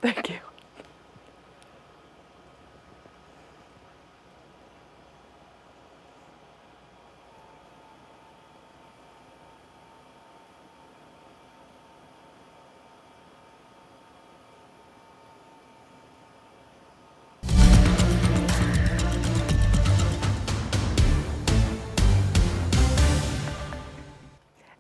Thank you.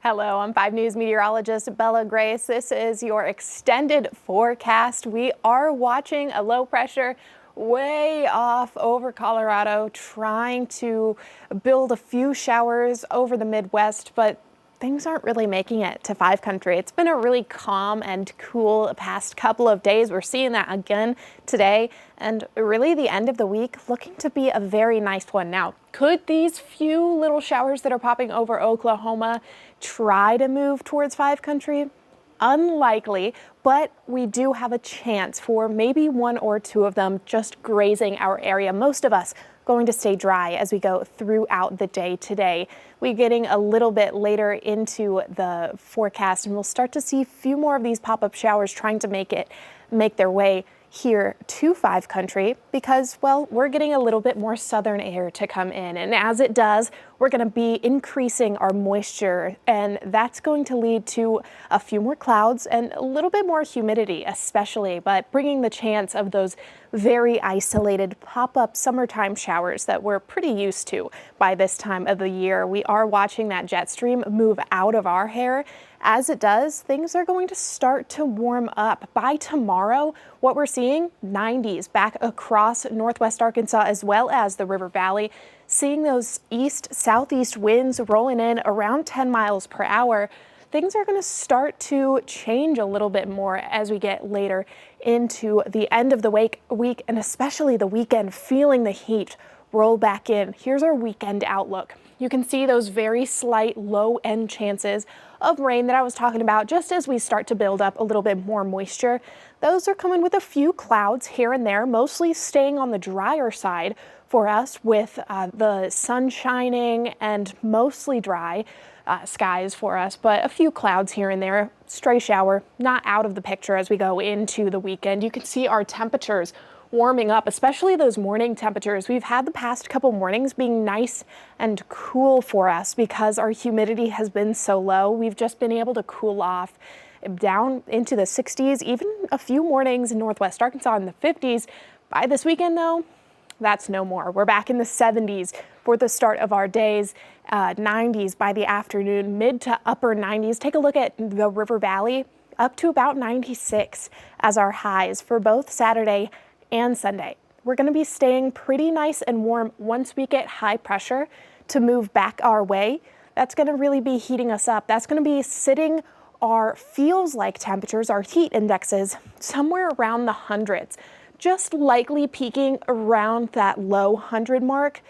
Hello, I'm 5 News meteorologist Bella Grace. This is your extended forecast. We are watching a low pressure way off over Colorado, trying to build a few showers over the Midwest, but things aren't really making it to 5 country. It's been a really calm and cool past couple of days. We're seeing that again today, and really the end of the week looking to be a very nice one. Now, could these few little showers that are popping over Oklahoma try to move towards 5 country? Unlikely, but we do have a chance for maybe 1 or 2 of them just grazing our area. Most of us going to stay dry as we go throughout the day today. We're getting a little bit later into the forecast, and we'll start to see a few more of these pop-up showers trying to make their way here to 5 country because, well, we're getting a little bit more southern air to come in. And as it does, we're going to be increasing our moisture, and that's going to lead to a few more clouds and a little bit more humidity, especially, but bringing the chance of those very isolated pop-up summertime showers that we're pretty used to by this time of the year. We are watching that jet stream move out of our hair. As it does, things are going to start to warm up. By tomorrow, what we're seeing, 90s back across northwest Arkansas as well as the River Valley, seeing those east-southeast winds rolling in around 10 miles per hour. Things are going to start to change a little bit more as we get later into the end of the week and especially the weekend, feeling the heat roll back in. Here's our weekend outlook. You can see those very slight low end chances of rain that I was talking about just as we start to build up a little bit more moisture. Those are coming with a few clouds here and there, mostly staying on the drier side for us with the sun shining and mostly dry skies for us, but a few clouds here and there. Stray shower, not out of the picture as we go into the weekend. You can see our temperatures warming up, especially those morning temperatures. We've had the past couple mornings being nice and cool for us because our humidity has been so low. We've just been able to cool off down into the 60s, even a few mornings in northwest Arkansas in the 50s. By this weekend, though, that's no more. We're back in the 70s for the start of our days, 90s by the afternoon, mid to upper 90s. Take a look at the River Valley, up to about 96 as our highs for both Saturday and Sunday. We're going to be staying pretty nice and warm once we get high pressure to move back our way. That's going to really be heating us up. That's going to be sitting our feels like temperatures, our heat indexes, somewhere around the hundreds, just likely peaking around that low 100 mark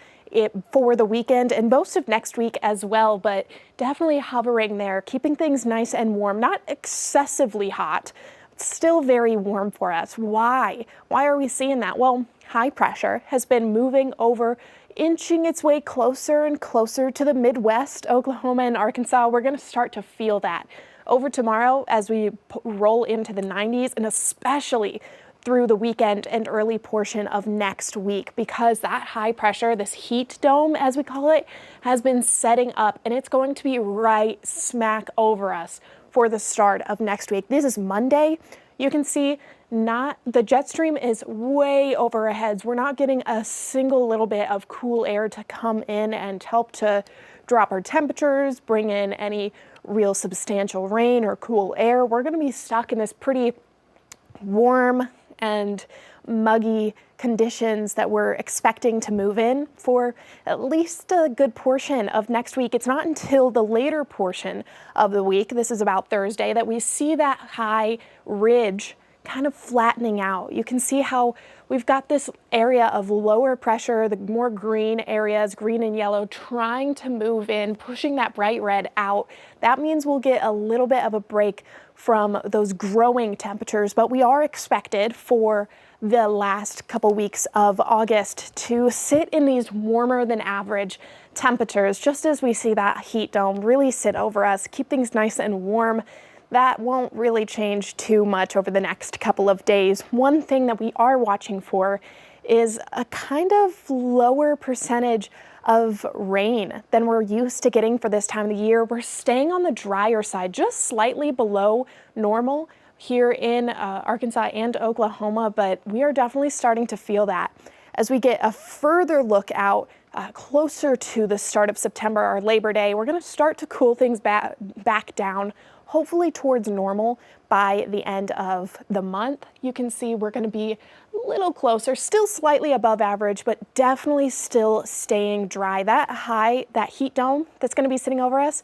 for the weekend and most of next week as well, but definitely hovering there, keeping things nice and warm, not excessively hot. Still very warm for us. Why? Why are we seeing that? Well, high pressure has been moving over, inching its way closer and closer to the Midwest, Oklahoma and Arkansas. We're going to start to feel that over tomorrow as we roll into the 90s and especially through the weekend and early portion of next week because that high pressure, this heat dome as we call it, has been setting up and it's going to be right smack over us for the start of next week. This is Monday. You can see the jet stream is way over our heads. We're not getting a single little bit of cool air to come in and help to drop our temperatures, bring in any real substantial rain or cool air. We're going to be stuck in this pretty warm and muggy conditions that we're expecting to move in for at least a good portion of next week. It's not until the later portion of the week, this is about Thursday, that we see that high ridge kind of flattening out. You can see how we've got this area of lower pressure, the more green areas, green and yellow, trying to move in, pushing that bright red out. That means we'll get a little bit of a break from those growing temperatures, but we are expected for the last couple weeks of August to sit in these warmer than average temperatures, just as we see that heat dome really sit over us, keep things nice and warm. that won't really change too much over the next couple of days. One thing that we are watching for is a kind of lower percentage of rain than we're used to getting for this time of the year. We're staying on the drier side, just slightly below normal here in Arkansas and Oklahoma, but we are definitely starting to feel that. As we get a further look out closer to the start of September, our Labor Day, we're going to start to cool things back down, hopefully towards normal by the end of the month. You can see we're going to be a little closer, still slightly above average, but definitely still staying dry. That heat dome that's going to be sitting over us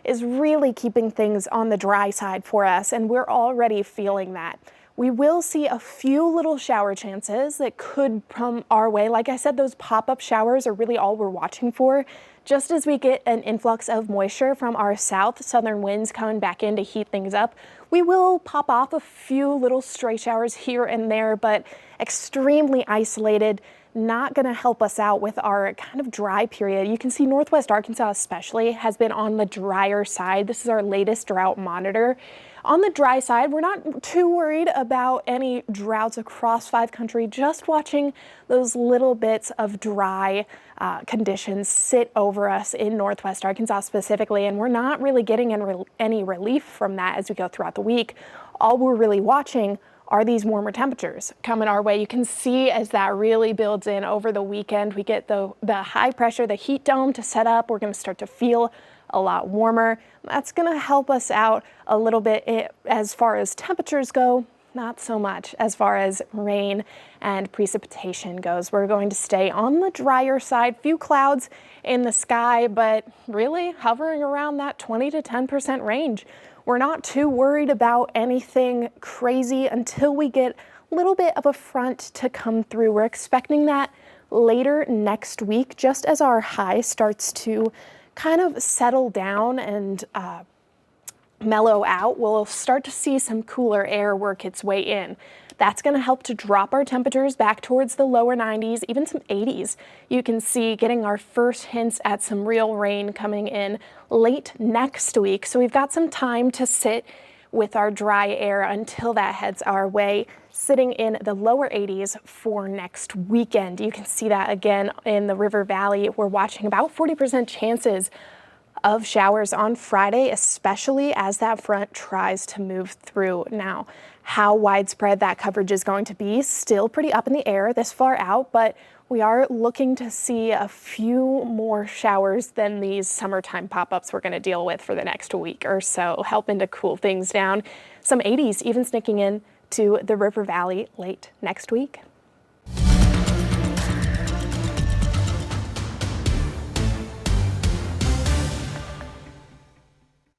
is really keeping things on the dry side for us, and we're already feeling that. We will see a few little shower chances that could come our way. Like I said, those pop-up showers are really all we're watching for. Just as we get an influx of moisture from our southern winds coming back in to heat things up, we will pop off a few little stray showers here and there, but extremely isolated, not going to help us out with our kind of dry period. You can see Northwest Arkansas especially has been on the drier side. This is our latest drought monitor. On the dry side, we're not too worried about any droughts across 5 country, just watching those little bits of dry conditions sit over us in Northwest Arkansas specifically, and we're not really getting any relief from that as we go throughout the week. All we're really watching are these warmer temperatures coming our way. You can see as that really builds in over the weekend, we get the high pressure, the heat dome to set up. We're going to start to feel a lot warmer. That's going to help us out a little bit as far as temperatures go, not so much as far as rain and precipitation goes. We're going to stay on the drier side, few clouds in the sky, but really hovering around that 20 to 10% range. We're not too worried about anything crazy until we get a little bit of a front to come through. We're expecting that later next week, just as our high starts to kind of settle down and mellow out. We'll start to see some cooler air work its way in. That's going to help to drop our temperatures back towards the lower 90s, even some 80s. You can see getting our first hints at some real rain coming in late next week. So we've got some time to sit with our dry air until that heads our way, sitting in the lower 80s for next weekend. You can see that again in the River Valley. We're watching about 40% chances of showers on Friday, especially as that front tries to move through. Now, how widespread that coverage is going to be, still pretty up in the air this far out, but we are looking to see a few more showers than these summertime pop-ups we're going to deal with for the next week or so, helping to cool things down. Some 80s even sneaking in to the River Valley late next week.